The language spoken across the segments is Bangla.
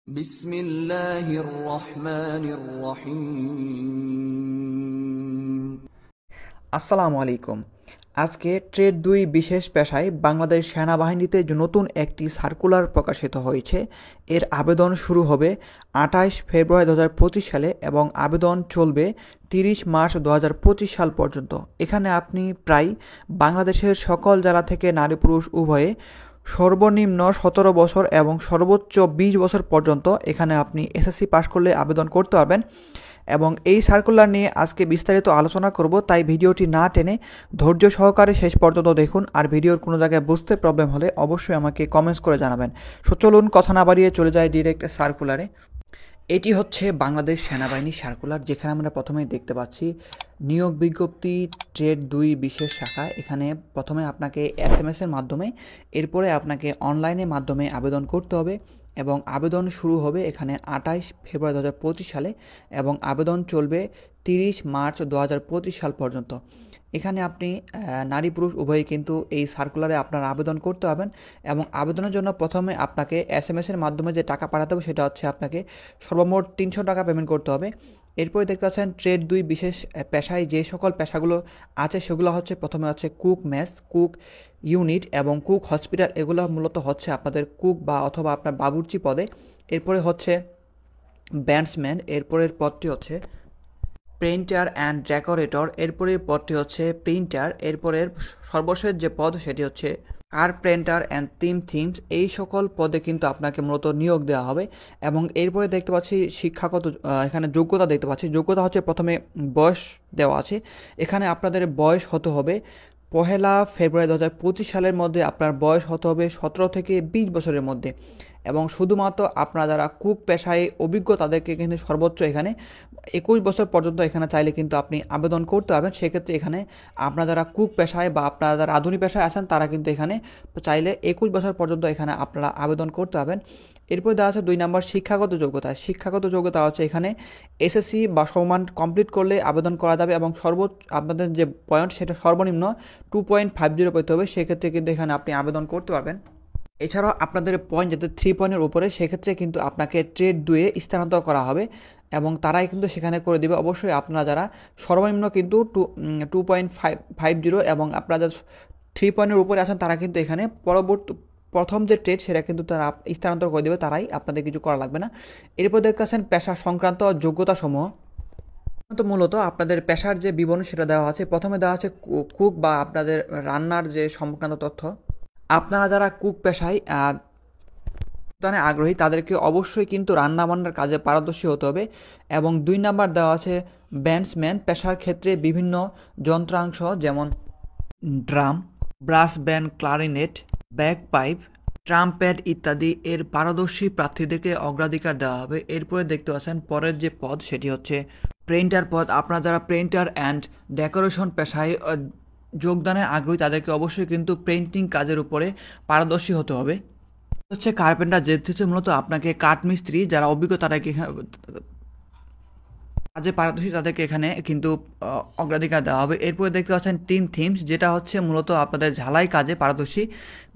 বিসমিল্লাহির রহমানির রহিম। আসসালামু আলাইকুম। আজকে ট্রেড 2 বিশেষ পেশায় বাংলাদেশ সেনাবাহিনীতে যে নতুন একটি সার্কুলার প্রকাশিত হয়েছে, এর আবেদন শুরু হবে 28 ফেব্রুয়ারি 2025 সালে এবং আবেদন চলবে 30 মার্চ 2025 সাল পর্যন্ত। এখানে আপনি প্রায় বাংলাদেশের সকল জেলা থেকে নারী পুরুষ উভয়ে সর্বনিম্ন 17 বছর এবং সর্বোচ্চ 20 বছর পর্যন্ত এখানে আপনি এসএসসি পাশ করলে আবেদন করতে পারবেন। এবং এই সার্কুলার নিয়ে আজকে বিস্তারিত আলোচনা করব, তাই ভিডিওটি না টেনে ধৈর্য সহকারে শেষ পর্যন্ত দেখুন। আর ভিডিওর কোনো জায়গায় বুঝতে প্রবলেম হলে অবশ্যই আমাকে কমেন্টস করে জানাবেন। সো চলুন কথা না বাড়িয়ে চলে যায় ডিরেক্ট সার্কুলারে। এটি হচ্ছে বাংলাদেশ সেনাবাহিনীর সার্কুলার, যেখানে আমরা প্রথমেই দেখতে পাচ্ছি নিয়োগ বিজ্ঞপ্তি ট্রেড 2 বিশেষ শাখা। এখানে প্রথমে আপনাকে এসএমএসের মাধ্যমে, এরপরে আপনাকে অনলাইনের মাধ্যমে আবেদন করতে হবে এবং আবেদন শুরু হবে এখানে 28 ফেব্রুয়ারি 2025 সালে এবং আবেদন চলবে 30 মার্চ 2025 সাল পর্যন্ত। এখানে আপনি নারী পুরুষ উভয়ই কিন্তু এই সার্কুলারে আপনার আবেদন করতে পারবেন এবং আবেদনের জন্য প্রথমে আপনাকে এসএমএসের মাধ্যমে যে টাকা পাঠাতে হবে সেটা হচ্ছে আপনাকে সর্বমোট 300 টাকা পেমেন্ট করতে হবে। এরপরে দেখতে পাচ্ছেন ট্রেড 2 বিশেষ পেশায় যে সকল পেশাগুলো আছে সেগুলো হচ্ছে, প্রথমে হচ্ছে কুক মেস, কুক ইউনিট এবং কুক হসপিটাল। এগুলো মূলত হচ্ছে আপনাদের কুক বা অথবা আপনার বাবুর্চি পদে। এরপরে হচ্ছে ব্যান্ডসম্যান, এরপরের পদটি হচ্ছে প্রিন্টার অ্যান্ড ডেকোরেটর, এরপরের পদটি হচ্ছে প্রিন্টার, এরপরের সর্বশেষ যে পদ সেটি হচ্ছে কার্পেন্টার অ্যান্ড থিমস। এই সকল পদে কিন্তু আপনাকে মূলত নিয়োগ দেওয়া হবে। এবং এরপরে দেখতে পাচ্ছি শিক্ষাগত এখানে যোগ্যতা দেখতে পাচ্ছি। যোগ্যতা হচ্ছে প্রথমে বয়স দেওয়া আছে। এখানে আপনাদের বয়স হতে হবে 1 ফেব্রুয়ারি 2025 সালের মধ্যে আপনার বয়স হতে হবে 17 থেকে 20 বছরের মধ্যে। এবং শুধুমাত্র আপনারা যারা কুক পেশায় অভিজ্ঞ তাদেরকে কিন্তু সর্বোচ্চ এখানে 21 বছর পর্যন্ত এখানে চাইলে কিন্তু আপনি আবেদন করতে পারবেন। সেক্ষেত্রে এখানে আপনারা যারা কুক পেশায় বা আপনারা যারা আধুনিক পেশায় আছেন তারা কিন্তু এখানে চাইলে 21 বছর পর্যন্ত এখানে আপনারা আবেদন করতে পারবেন। এরপর দেওয়া আছে 2 নম্বর শিক্ষাগত যোগ্যতা। শিক্ষাগত যোগ্যতা হচ্ছে এখানে এসএসসি বা সমান কমপ্লিট করলে আবেদন করা যাবে এবং সর্বোচ্চ আপনাদের যে পয়েন্ট সেটা সর্বনিম্ন 2.50 পেতে হবে। সেক্ষেত্রে কিন্তু এখানে আপনি আবেদন করতে পারবেন। এছাড়াও আপনাদের পয়েন্ট যাতে 3 পয়েন্টের উপরে, সেক্ষেত্রে কিন্তু আপনাকে ট্রেড 2 এ স্থানান্তর করা হবে এবং তারাই কিন্তু সেখানে করে দেবে। অবশ্যই আপনারা যারা সর্বনিম্ন কিন্তু 2.50 এবং আপনারা 3 পয়েন্টের উপরে আছেন তারা কিন্তু এখানে প্রথম যে ট্রেড সেটা কিন্তু তারা স্থানান্তর করে দেবে, তারাই আপনাদের কিছু করা লাগবে না। এরপর দেখতেছেন পেশা সংক্রান্ত যোগ্যতা সমূহ। তো মূলত আপনাদের পেশার যে বিবরণ সেটা দেওয়া আছে। প্রথমে দেওয়া আছে কুক বা আপনাদের রান্নার যে সংক্রান্ত তথ্য। আপনারা যারা কুক পেশায় দানে আগ্রহী তাদেরকে অবশ্যই কিন্তু রান্নাবান্নার কাজে পারদর্শী হতে হবে। এবং 2 নাম্বার দেওয়া আছে ব্যান্ডসম্যান পেশার ক্ষেত্রে বিভিন্ন যন্ত্রাংশ যেমন drum, brass band, clarinet, ব্যাকপাইপ, trumpet ইত্যাদি এর পারদর্শী প্রার্থীদেরকে অগ্রাধিকার দেওয়া হবে। এরপরে দেখতে পাচ্ছেন পরের যে পদ সেটি হচ্ছে প্রিন্টার পদ। আপনারা যারা প্রিন্টার অ্যান্ড ডেকোরেশন পেশায় যোগদানে আগ্রহী তাদেরকে অবশ্যই কিন্তু পেইন্টিং কাজের উপরে পারদর্শী হতে হবে। হচ্ছে কার্পেন্টার, যেটি হচ্ছে মূলত আপনাকে কাঠমিস্ত্রি যারা অভিজ্ঞ তাদেরকে কাজে পারদর্শী তাদেরকে এখানে কিন্তু অগ্রাধিকার দেওয়া হবে। এরপরে দেখতে পাচ্ছেন থিমস, যেটা হচ্ছে মূলত আপনাদের ঝালাই কাজে পারদর্শী।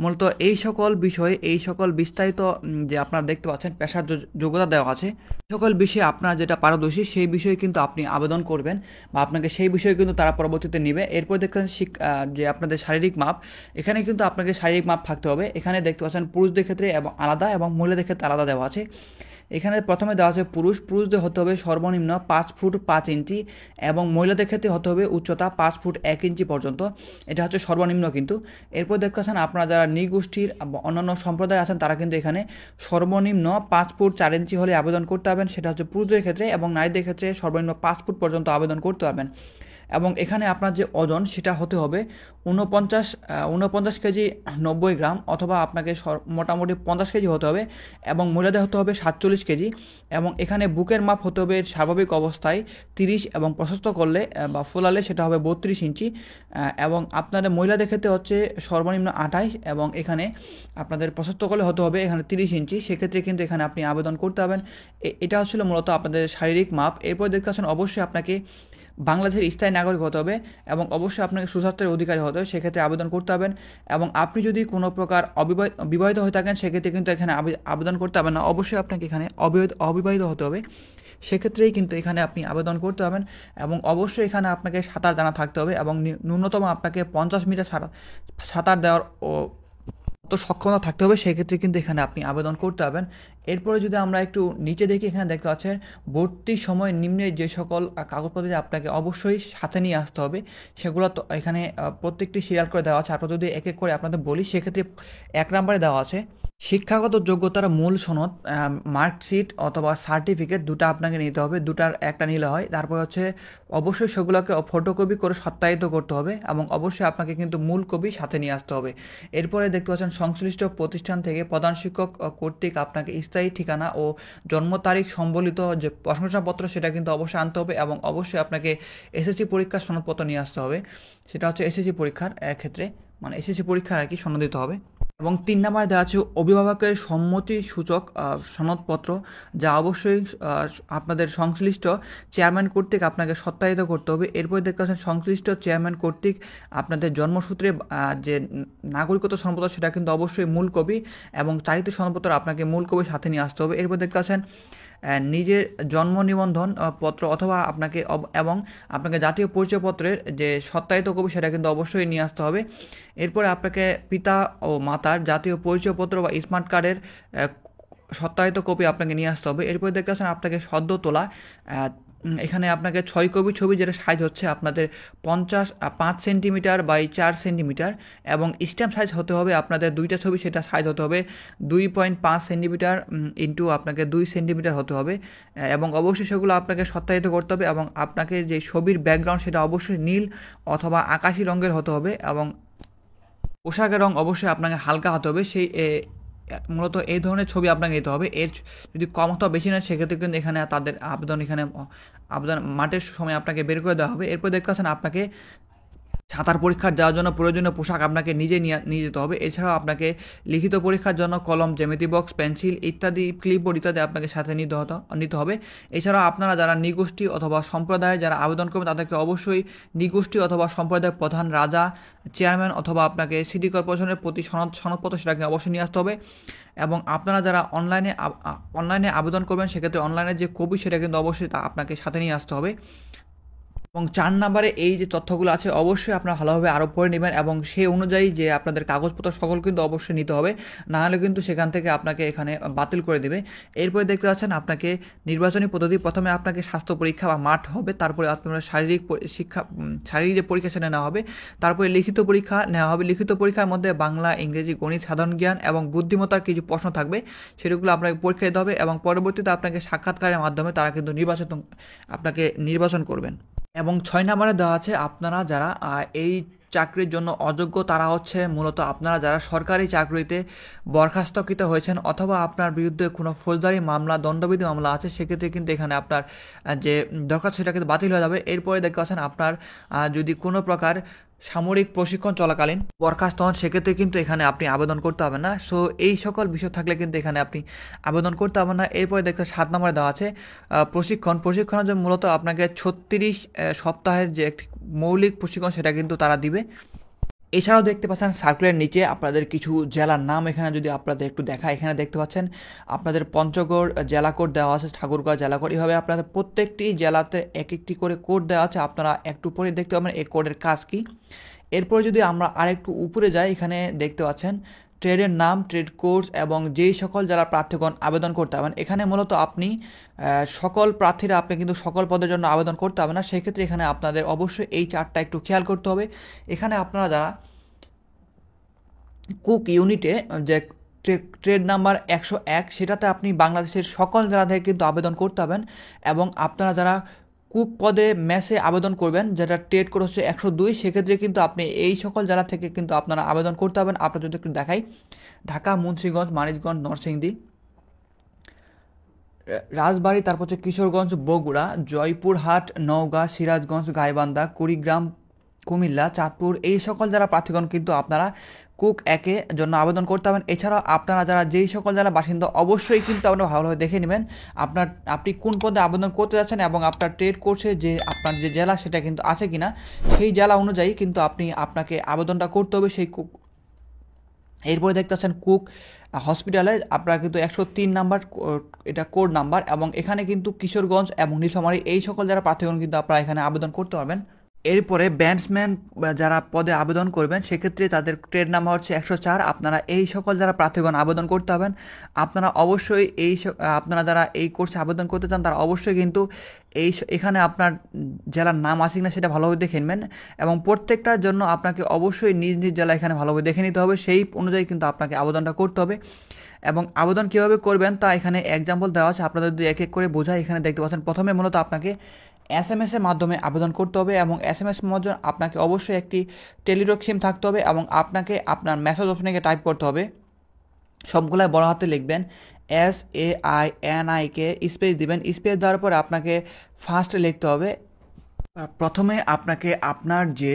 মূলত এই সকল বিষয়ে এই সকল বিস্তারিত যে আপনারা দেখতে পাচ্ছেন পেশার যোগ্যতা দেওয়া আছে, সকল বিষয়ে আপনারা যেটা পারদর্শী সেই বিষয়ে কিন্তু আপনি আবেদন করবেন বা আপনাকে সেই বিষয়ে কিন্তু তারা পরবর্তীতে নেবে। এরপর দেখতে যে আপনাদের শারীরিক মাপ, এখানে কিন্তু আপনাকে শারীরিক মাপ থাকতে হবে। এখানে দেখতে পাচ্ছেন পুরুষদের ক্ষেত্রে এবং আলাদা এবং মহিলাদের ক্ষেত্রে আলাদা দেওয়া আছে। এখানে প্রথমে দেওয়া আছে পুরুষদের হতে হবে সর্বনিম্ন 5 ফুট 5 ইঞ্চি এবং মহিলাদের ক্ষেত্রে হতে হবে উচ্চতা 5 ফুট 1 ইঞ্চি পর্যন্ত। এটা হচ্ছে সর্বনিম্ন কিন্তু। এরপর দেখতে পাচ্ছেন আপনারা যারা নৃগোষ্ঠীর অন্যান্য সম্প্রদায় আছেন তারা কিন্তু এখানে সর্বনিম্ন 5 ফুট 4 ইঞ্চি হলে আবেদন করতে পারবেন। সেটা হচ্ছে পুরুষদের ক্ষেত্রে এবং নারীদের ক্ষেত্রে সর্বনিম্ন 5 ফুট পর্যন্ত আবেদন করতে পারবেন। এবং এখানে আপনার যে ওজন সেটা হতে হবে 49 কেজি 90 গ্রাম অথবা আপনাকে মোটামুটি 50 কেজি হতে হবে এবং মহিলাদের হতে হবে 47 কেজি। এবং এখানে বুকের মাপ হতে হবে স্বাভাবিক অবস্থায় 30 এবং প্রশস্ত করলে বা ফোলালে সেটা হবে 32 ইঞ্চি। এবং আপনাদের মহিলাদের ক্ষেত্রে হচ্ছে সর্বনিম্ন 28 এবং এখানে আপনাদের প্রশস্ত করলে হতে হবে এখানে 30 ইঞ্চি। সেক্ষেত্রে কিন্তু এখানে আপনি আবেদন করতে পারবেন। এটা হচ্ছিল মূলত আপনাদের শারীরিক মাপ। এরপর দেখতে পাচ্ছেন অবশ্যই আপনাকে বাংলাদেশের স্থায়ী নাগরিক হতে হবে এবং অবশ্যই আপনাকে সুস্বাস্থ্যের অধিকারী হতে হবে, সেক্ষেত্রে আবেদন করতে হবেন। এবং আপনি যদি কোনো প্রকার বিবাহিত হয়ে থাকেন সেক্ষেত্রে কিন্তু এখানে আবেদন করতে হবে না, অবশ্যই আপনাকে এখানে অবিবাহিত হতে হবে, সেক্ষেত্রেই কিন্তু এখানে আপনি আবেদন করতে হবেন। এবং অবশ্যই এখানে আপনাকে সাঁতার জানা থাকতে হবে এবং ন্যূনতম আপনাকে 50 মিটার সাঁতার দেওয়ার তো সক্ষমতা থাকতে হবে, সেক্ষেত্রে কিন্তু এখানে আপনি আবেদন করতে হবেন। এরপরে যদি আমরা একটু নিচে দেখি, এখানে দেখতে পাচ্ছেন ভর্তির সময় নিম্নে যে সকল কাগজপত্র আপনাকে অবশ্যই সাথে নিয়ে আসতে হবে সেগুলো তো এখানে প্রত্যেকটি সিরিয়াল করে দেওয়া আছে। আপনারা যদি এক এক করে আপনাদের বলি, সেক্ষেত্রে 1 নম্বরে দেওয়া আছে শিক্ষাগত যোগ্যতার মূল সনদ, মার্কশিট অথবা সার্টিফিকেট দুটো আপনাকে নিতে হবে, দুটার একটা নিলে হয়। তারপর হচ্ছে অবশ্যই সেগুলোকে ফটোকপি করে সত্যায়িত করতে হবে এবং অবশ্যই আপনাকে কিন্তু মূল কপি সাথে নিয়ে আসতে হবে। এরপরে দেখতে পাচ্ছেন সংশ্লিষ্ট প্রতিষ্ঠান থেকে প্রধান শিক্ষক কর্তৃক আপনাকে স্থায়ী ঠিকানা ও জন্ম তারিখ সম্বলিত যে প্রশংসাপত্র সেটা কিন্তু অবশ্যই আনতে হবে এবং অবশ্যই আপনাকে এসএসসি পরীক্ষার সনদপত্র নিয়ে আসতে হবে। সেটা হচ্ছে এসএসসি পরীক্ষার ক্ষেত্রে, মানে এসএসসি পরীক্ষার আর কি সনদ দিতে হবে। এবং 3 নম্বরে দেওয়া আছে অভিভাবকের সম্মতি সূচক সনদপত্র, যা অবশ্যই আপনাদের সংশ্লিষ্ট চেয়ারম্যান কর্তৃক আপনাকে সত্যায়িত করতে হবে। এরপর দেখতে পাচ্ছেন সংশ্লিষ্ট চেয়ারম্যান কর্তৃক আপনাদের জন্মসূত্রে যে নাগরিকত্ব সনদপত্র সেটা কিন্তু অবশ্যই মূল কপি এবং চারিত সনদপত্র আপনাকে মূল কপি সাথে নিয়ে আসতে হবে। এরপর দেখতে পাচ্ছেন নিজের জন্ম নিবন্ধন পত্র অথবা আপনাকে এবং আপনাকে জাতীয় পরিচয়পত্রের যে সত্যায়িত কপি সেটা কিন্তু অবশ্যই নিয়ে আসতে হবে। এরপরে আপনাকে পিতা ও মাতার জাতীয় পরিচয়পত্র বা স্মার্ট কার্ডের সত্যায়িত কপি আপনাকে নিয়ে আসতে হবে। এরপরে দেখতে পাচ্ছেন আপনাকে সদ্য তোলা এখানে আপনাকে 6 কপি ছবি, যেটা সাইজ হচ্ছে আপনাদের 5 সেন্টিমিটার বাই 4 সেন্টিমিটার এবং স্ট্যাম্প সাইজ হতে হবে আপনাদের 2টা ছবি, সেটা সাইজ হতে হবে 2.5 সেন্টিমিটার ইন্টু আপনাকে 2 সেন্টিমিটার হতে হবে এবং অবশ্যই সেগুলো আপনাকে সত্যায়িত করতে হবে এবং আপনাকে যে ছবির ব্যাকগ্রাউন্ড সেটা অবশ্যই নীল অথবা আকাশি রঙের হতে হবে এবং পোশাকের রং অবশ্যই আপনাকে হালকা হতে হবে। সেই মূলত এই ধরনের ছবি আপনাকে নিতে হবে। এর যদি কম অথবা বেশি নেয় সেক্ষেত্রে কিন্তু এখানে তাদের আবেদন মাঠের সময় আপনাকে বের করে দেওয়া হবে। এরপর দেখতে পাচ্ছেন আপনাকে সাঁতার পরীক্ষার যাওয়ার জন্য প্রয়োজনীয় পোশাক আপনাকে নিজে নিয়ে যেতে হবে। এছাড়াও আপনাকে লিখিত পরীক্ষার জন্য কলম, জ্যামিতি বক্স, পেন্সিল ইত্যাদি, ক্লিপবোর্ড ইত্যাদি আপনাকে সাথে নিতে হবে। এছাড়াও আপনারা যারা নৃগোষ্ঠী অথবা সম্প্রদায়ের যারা আবেদন করবেন তাদেরকে অবশ্যই নৃগোষ্ঠী অথবা সম্প্রদায়ের প্রধান, রাজা, চেয়ারম্যান অথবা আপনাকে সিটি কর্পোরেশনের প্রতি সনদপত্র সেটাকে অবশ্যই নিয়ে আসতে হবে। এবং আপনারা যারা অনলাইনে আবেদন করবেন সেক্ষেত্রে অনলাইনে যে কপি সেটা কিন্তু অবশ্যই আপনাকে সাথে নিয়ে আসতে হবে। এবং 4 নম্বরে এই যে তথ্যগুলো আছে অবশ্যই আপনারা ভালোভাবে আরোপ করে নেবেন এবং সেই অনুযায়ী যে আপনাদের কাগজপত্র সকল কিন্তু অবশ্যই নিতে হবে, না হলে কিন্তু সেখান থেকে আপনাকে এখানে বাতিল করে দেবে। এরপরে দেখতে পাচ্ছেন আপনাকে নির্বাচনী পদ্ধতি, প্রথমে আপনাকে স্বাস্থ্য পরীক্ষা বা মাঠ হবে, তারপরে আপনার শারীরিক যে পরীক্ষা সেটা নেওয়া হবে, তারপরে লিখিত পরীক্ষা নেওয়া হবে। লিখিত পরীক্ষার মধ্যে বাংলা, ইংরেজি, গণিত, সাধারণ জ্ঞান এবং বুদ্ধিমত্তার কিছু প্রশ্ন থাকবে, সেগুলো আপনাকে পরীক্ষা দিতে হবে এবং পরবর্তীতে আপনাকে সাক্ষাৎকারের মাধ্যমে তারা কিন্তু আপনাকে নির্বাচন করবেন। এবং 6 নম্বরে দেওয়া আছে আপনারা যারা এই চাকরির জন্য অযোগ্য তারা হচ্ছে মূলত আপনারা যারা সরকারি চাকরিতে বরখাস্তকৃত হয়েছেন অথবা আপনার বিরুদ্ধে কোনো ফৌজদারি মামলা, দণ্ডবিধি মামলা আছে, সেক্ষেত্রে কিন্তু এখানে আপনার যে দরখাস্ত সেটা কিন্তু বাতিল হয়ে যাবে। এরপরে দেখতে পাচ্ছেন আপনার যদি কোনো প্রকার সামরিক প্রশিক্ষণ চলাকালীন বরখাস্ত হন সেক্ষেত্রে কিন্তু এখানে আপনি আবেদন করতে হবে না। সো এই সকল বিষয় থাকলে কিন্তু এখানে আপনি আবেদন করতে হবে না। এরপরে দেখতে 7 নম্বরে দেওয়া আছে প্রশিক্ষণের জন্য মূলত আপনাকে 36 সপ্তাহের যে একটি মৌলিক প্রশিক্ষণ সেটা কিন্তু তারা দিবে। এছাড়াও দেখতে পাচ্ছেন সার্কুলের নিচে আপনাদের কিছু জেলার নাম, এখানে যদি আপনাদের একটু দেখা, এখানে দেখতে পাচ্ছেন আপনাদের পঞ্চগড় জেলা কোড দেওয়া আছে, ঠাকুরগাঁও জেলা কোড, এইভাবে আপনাদের প্রত্যেকটি জেলাতে এক একটি করে কোড দেওয়া আছে। আপনারা একটু পরে দেখতে পাবেন এই কোডের কাজ কি। এরপরে যদি আমরা আরেকটু উপরে যাই, এখানে দেখতে পাচ্ছেন ট্রেডের নাম, ট্রেড কোর্স এবং যেই সকল যারা প্রার্থীগণ আবেদন করতে হবেন, এখানে মূলত আপনি সকল প্রার্থীরা আপনি কিন্তু সকল পদের জন্য আবেদন করতে হবে না, সেক্ষেত্রে এখানে আপনাদের অবশ্যই এই চারটা একটু খেয়াল করতে হবে। এখানে আপনারা যারা কুক ইউনিটে যে ট্রেড নাম্বার 101 সেটাতে আপনি বাংলাদেশের সকল জেলা থেকে কিন্তু আবেদন করতে হবেন এবং আপনারা যারা কুক পদে মেসে আবেদন করবেন যেটা ট্রেড কোড হচ্ছে 102, সেক্ষেত্রে কিন্তু আপনি এই সকল জেলা থেকে কিন্তু আপনারা আবেদন করতে হবেন। আপনার যদি একটু দেখাই, ঢাকা, মুন্সিগঞ্জ, মানিকগঞ্জ, নরসিংদী, রাজবাড়ী, তারপর হচ্ছে কিশোরগঞ্জ, বগুড়া, জয়পুরহাট, নওগাঁ, সিরাজগঞ্জ, গাইবান্ধা, কুড়িগ্রাম, কুমিল্লা, চাঁদপুর, এই সকল যারা প্রার্থীগণ কিন্তু আপনারা কুক একে জন্য আবেদন করতে হবেন। এছাড়াও আপনারা যারা যেই সকল জেলার বাসিন্দা অবশ্যই কিন্তু আপনারা ভালোভাবে দেখে নেবেন আপনি কোন পদে আবেদন করতে যাচ্ছেন এবং আপনার ট্রেড কোর্সে যে আপনার যে জেলা সেটা কিন্তু আছে কিনা, সেই জেলা অনুযায়ী কিন্তু আপনাকে আবেদনটা করতে হবে সেই কুক। এরপরে দেখতে পাচ্ছেন কুক হসপিটালে আপনারা কিন্তু 103 নাম্বার এটা কোড নাম্বার, এবং এখানে কিন্তু কিশোরগঞ্জ এবং নীলফামারী এই সকল যারা প্রার্থীগণ কিন্তু আপনারা এখানে আবেদন করতে পারবেন। এরপরে ব্যাটসম্যান যারা পদে আবেদন করবেন সেক্ষেত্রে তাদের ট্রেড নাম্বার হচ্ছে 104। আপনারা এই সকল যারা প্রার্থীগণ আবেদন করতে হবেন, আপনারা অবশ্যই আপনারা যারা এই কোর্সে আবেদন করতে চান তারা অবশ্যই কিন্তু এখানে আপনার জেলার নাম আছে কিনা সেটা ভালোভাবে দেখে নেবেন, এবং প্রত্যেকটার জন্য আপনাকে অবশ্যই নিজ নিজ জেলা এখানে ভালোভাবে দেখে নিতে হবে, সেই অনুযায়ী কিন্তু আপনাকে আবেদনটা করতে হবে। এবং আবেদন কীভাবে করবেন তা এখানে এক্সাম্পল দেওয়া আছে, আপনাদের যদি এক এক করে বোঝায় এখানে দেখতে পাচ্ছেন। প্রথমে মূলত আপনাকে SMS এর মাধ্যমে আবেদন করতে হবে, এবং SMS এর মাধ্যমে আপনাকে অবশ্যই একটি টেলিটক সিম থাকতে হবে, এবং আপনাকে আপনার মেসেজ অপশনে টাইপ করতে হবে, সবগুলাই বড় হাতে লিখবেন SAINIK স্পেস দিবেন। স্পেস দেওয়ার পরে আপনাকে ফার্স্ট লিখতে হবে। প্রথমে আপনাকে আপনার যে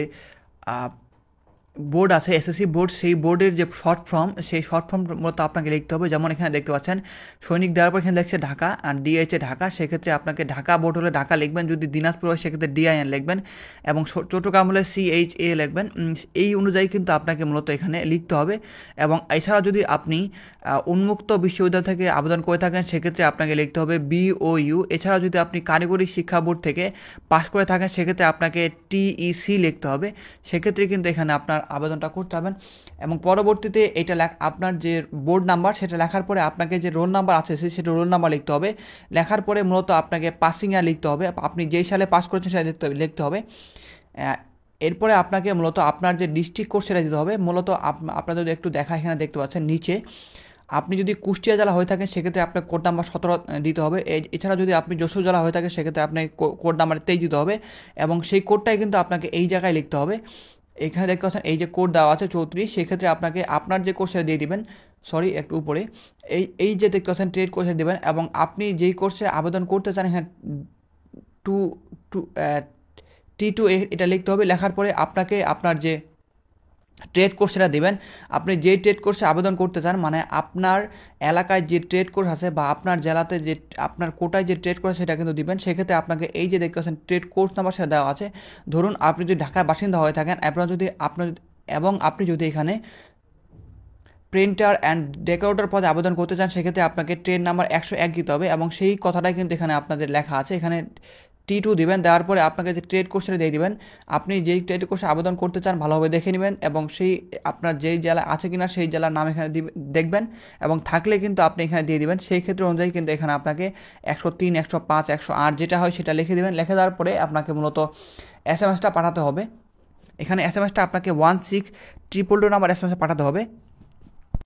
বোর্ড আছে SSC বোর্ড, সেই বোর্ডের যে শর্ট ফর্ম, সেই শর্ট ফর্ম মতো আপনাকে লিখতে হবে। যেমন এখানে দেখতে পাচ্ছেন সৈনিক দেওয়ার পর এখানে লিখছে ঢাকা, আর DH ঢাকা, সেক্ষেত্রে আপনাকে ঢাকা বোর্ড হলে ঢাকা লিখবেন, যদি দিনাজপুর হয় সেক্ষেত্রে DIN লিখবেন, এবং চট্টগ্রাম হলে CHA লিখবেন। এই অনুযায়ী কিন্তু আপনাকে মূলত এখানে লিখতে হবে। এবং এছাড়া যদি আপনি উন্মুক্ত বিশ্ববিদ্যালয় থেকে আবেদন করে থাকেন সেক্ষেত্রে আপনাকে লিখতে হবে BOU। এছাড়া যদি আপনি কারিগরি শিক্ষা বোর্ড থেকে পাশ করে থাকেন সেক্ষেত্রে আপনাকে TEC লিখতে হবে। সেক্ষেত্রে কিন্তু এখানে আপনার আবেদনটা করতে হবেন। এবং পরবর্তীতে এটা আপনার যে বোর্ড নাম্বার সেটা লেখার পরে আপনাকে যে রোল নাম্বার আছে সেটা রোল নাম্বার লিখতে হবে। লেখার পরে মূলত আপনাকে পাসিং ইয়ার লিখতে হবে, আপনি যেই সালে পাস করেছেন সেটা লিখতে হবে। এরপরে আপনাকে মূলত আপনার যে ডিস্ট্রিক্ট কোড সেটা দিতে হবে। মূলত আপনারা যদি একটু দেখা এখানে দেখতে পাচ্ছেন নিচে, আপনি যদি কুষ্টিয়া জেলা হয়ে থাকেন সেক্ষেত্রে আপনার কোড নাম্বার 17 দিতে হবে। এছাড়া যদি আপনি যশোর জেলা হয়ে থাকেন সেক্ষেত্রে আপনাকে কোড নাম্বার 23 দিতে হবে, এবং সেই কোডটাই কিন্তু আপনাকে এই জায়গায় লিখতে হবে। এখানে দেখতে পাচ্ছেন এই যে কোড দেওয়া আছে 34, সেক্ষেত্রে আপনাকে আপনার যে কোর্স সেটা দিয়ে দিবেন। সরি, একটু উপরে এই যে দেখতে পাচ্ছেন ট্রেড কোর্সে দেবেন, এবং আপনি যেই কোর্সে আবেদন করতে চান এখানে টু টু T2 এটা লিখতে হবে। লেখার পরে আপনাকে আপনার যে ট্রেড কোর্স সেটা দেবেন। আপনি যেই ট্রেড কোর্সে আবেদন করতে চান, মানে আপনার এলাকায় যে ট্রেড কোর্স আছে বা আপনার জেলাতে যে আপনার কোটায় যে ট্রেড কোর্স সেটা কিন্তু দিবেন। সেক্ষেত্রে আপনাকে এই যে দেখতে পাচ্ছেন ট্রেড কোর্স নাম্বার সেটা দেওয়া আছে। ধরুন আপনি যদি ঢাকার বাসিন্দা হয়ে থাকেন, আপনি যদি এখানে প্রিন্টার অ্যান্ড ডেকোরেটর পদে আবেদন করতে চান সেক্ষেত্রে আপনাকে ট্রেড নাম্বার 101 দিতে হবে, এবং সেই কথাটাই কিন্তু এখানে আপনাদের লেখা আছে। এখানে T2 দিবেন, দেওয়ার পরে আপনাকে যে ট্রেড কোর্সটা দিয়ে দিবেন। আপনি যেই ট্রেড কোর্সে আবেদন করতে চান ভালোভাবে দেখে নেবেন, এবং সেই আপনার যেই জেলা আছে কিনা সেই জেলার নাম এখানে দেখবেন, এবং থাকলে কিন্তু আপনি এখানে দিয়ে দিবেন। সেই ক্ষেত্রে অনুযায়ী কিন্তু এখানে আপনাকে 103, 105, 108 যেটা হয় সেটা লিখে দেবেন। লিখে দেওয়ার পরে আপনাকে মূলত SMS-টা পাঠাতে হবে। এখানে SMS-টা আপনাকে 16222 নাম্বার SMS-এ পাঠাতে হবে,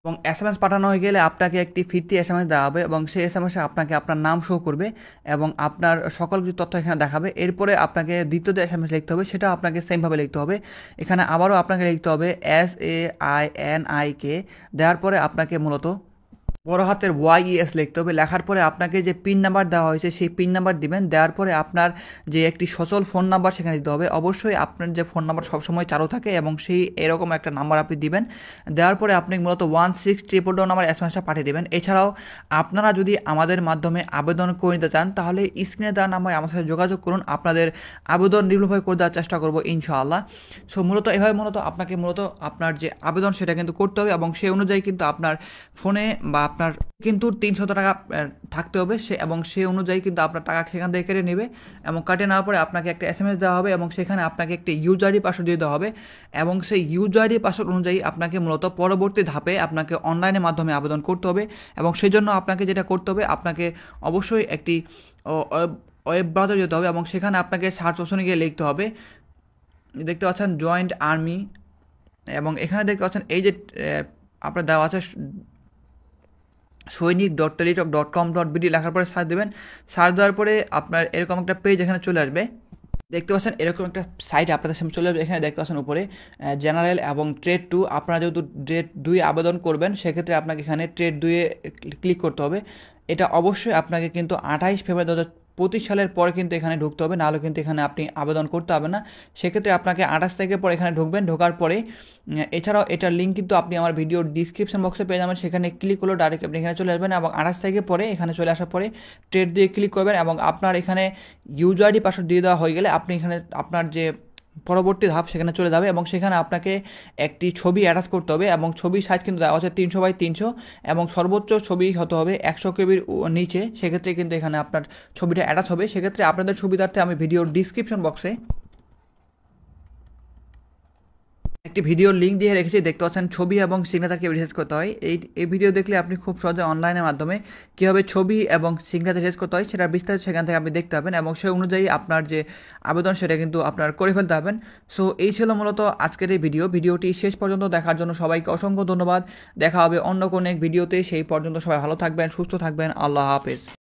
এবং SMS পাঠানো হয়ে গেলে আপনাকে একটি ফিরতি SMS দেওয়া হবে, এবং সেই SMS-এ আপনাকে আপনার নাম শো করবে এবং আপনার সকল কিছু তথ্য এখানে দেখাবে। এরপরে আপনাকে দ্বিতীয় যে SMS লিখতে হবে সেটা আপনাকে সেমভাবে লিখতে হবে। এখানে আবারও আপনাকে লিখতে হবে SAINIK, দেওয়ার পরে আপনাকে মূলত বড় হাতের YES লিখতে হবে। লেখার পরে আপনাকে যে পিন নাম্বার দেওয়া হয়েছে সেই পিন নাম্বার দিবেন। দেওয়ার পরে আপনার যে একটি সচল ফোন নাম্বার সেখানে দিতে হবে। অবশ্যই আপনার যে ফোন নাম্বার সবসময় চালু থাকে এবং সেই এরকম একটা নাম্বার আপনি দিবেন। দেওয়ার পরে আপনি মূলত 16222 নাম্বার SMS-টা পাঠিয়ে দেবেন। এছাড়াও আপনারা যদি আমাদের মাধ্যমে আবেদন করে নিতে চান তাহলে স্ক্রিনে দেওয়া নাম্বারে আমার সাথে যোগাযোগ করুন, আপনাদের আবেদন নির্ভুলভাবে করে দেওয়ার চেষ্টা করবো ইনশাআল্লাহ। সো মূলত এভাবে আপনাকে আপনার যে আবেদন সেটা কিন্তু করতে হবে, এবং সেই অনুযায়ী কিন্তু আপনার ফোনে বা আপনার কিন্তু 300 টাকা থাকতে হবে এবং সেই অনুযায়ী কিন্তু আপনার টাকা সেখান থেকে কেটে নেবে, এবং কাটে নেওয়ার পরে আপনাকে একটা SMS দেওয়া হবে, এবং সেখানে আপনাকে একটি ইউজার আইডি পাসওয়ার্ড দিয়ে দেওয়া হবে, এবং সেই ইউজার আইডি পাসওয়ার্ড অনুযায়ী আপনাকে মূলত পরবর্তী ধাপে আপনাকে অনলাইনের মাধ্যমে আবেদন করতে হবে। এবং সেই জন্য আপনাকে যেটা করতে হবে, আপনাকে অবশ্যই একটি ওয়েব ব্রাউজার যেতে হবে, এবং সেখানে আপনাকে সার্চ অপশনে গিয়ে লিখতে হবে, দেখতে পাচ্ছেন জয়েন্ট আর্মি, এবং এখানে দেখতে পাচ্ছেন এই যে আপনার দেওয়া আছে সৈনিক.টেলিটক.com.bd লেখার পরে সার্চ দেবেন। সার্চ দেওয়ার পরে আপনার এরকম একটা পেজ এখানে চলে আসবে, দেখতে পাচ্ছেন এরকম একটা সাইট আপনাদের সামনে চলে আসবে। এখানে দেখতে পাচ্ছেন উপরে জেনারেল এবং ট্রেড 2, আপনারা যেহেতু ট্রেড 2 আবেদন করবেন সেক্ষেত্রে আপনাকে এখানে ট্রেড 2-এ ক্লিক করতে হবে। এটা অবশ্যই আপনাকে কিন্তু 28 ফেব্রুয়ারি 2025 সালের পরে কিন্তু এখানে ঢুকতে হবে, নাহলে কিন্তু এখানে আপনি আবেদন করতে হবে না। সেক্ষেত্রে আপনাকে 28 তারিখের পরে এখানে ঢুকবেন। ঢোকার পরে এছাড়াও এটার লিঙ্ক কিন্তু আপনি আমার ভিডিওর ডিসক্রিপশন বক্সে পেয়ে যাবেন, সেখানে ক্লিক করলেও ডাইরেক্ট আপনি এখানে চলে আসবেন এবং 28 তারিখের পরে এখানে চলে আসার পরে ট্রেড দিয়ে ক্লিক করবেন এবং আপনার এখানে ইউজার আইডি পাসওয়ার্ড দিয়ে দেওয়া হয়ে গেলে আপনি এখানে আপনার যে পরবর্তী ধাপ সেখানে চলে যাবে এবং সেখানে আপনাকে একটি ছবি অ্যাটাচ করতে হবে এবং ছবির সাইজ কিন্তু দেওয়া হচ্ছে 300x300 এবং সর্বোচ্চ ছবি হতে হবে 100 কেবির নিচে। সেক্ষেত্রে কিন্তু এখানে আপনার ছবিটা অ্যাটাচ হবে। সেক্ষেত্রে আপনাদের সুবিধার্থে আমি ভিডিওর ডিসক্রিপশন বক্সে একটি ভিডিওর লিঙ্ক দিয়ে রেখেছি, দেখতে পাচ্ছেন ছবি এবং সিগনেচার কীভাবে রিসার্চ করতে হয়। এই ভিডিও দেখলে আপনি খুব সহজে অনলাইনের মাধ্যমে কীভাবে ছবি এবং সিগনেচার রিসার্চ করতে হয় সেটা বিস্তারিত সেখান থেকে আপনি দেখতে পাবেন এবং সেই অনুযায়ী আপনার যে আবেদন সেটা কিন্তু আপনার করে ফেলতে পারবেন। সো এই ছিল মূলত আজকের এই ভিডিওটি শেষ পর্যন্ত দেখার জন্য সবাইকে অসংখ্য ধন্যবাদ। দেখা হবে অন্য কোনো এক ভিডিওতে, সেই পর্যন্ত সবাই ভালো থাকবেন, সুস্থ থাকবেন। আল্লাহ হাফেজ।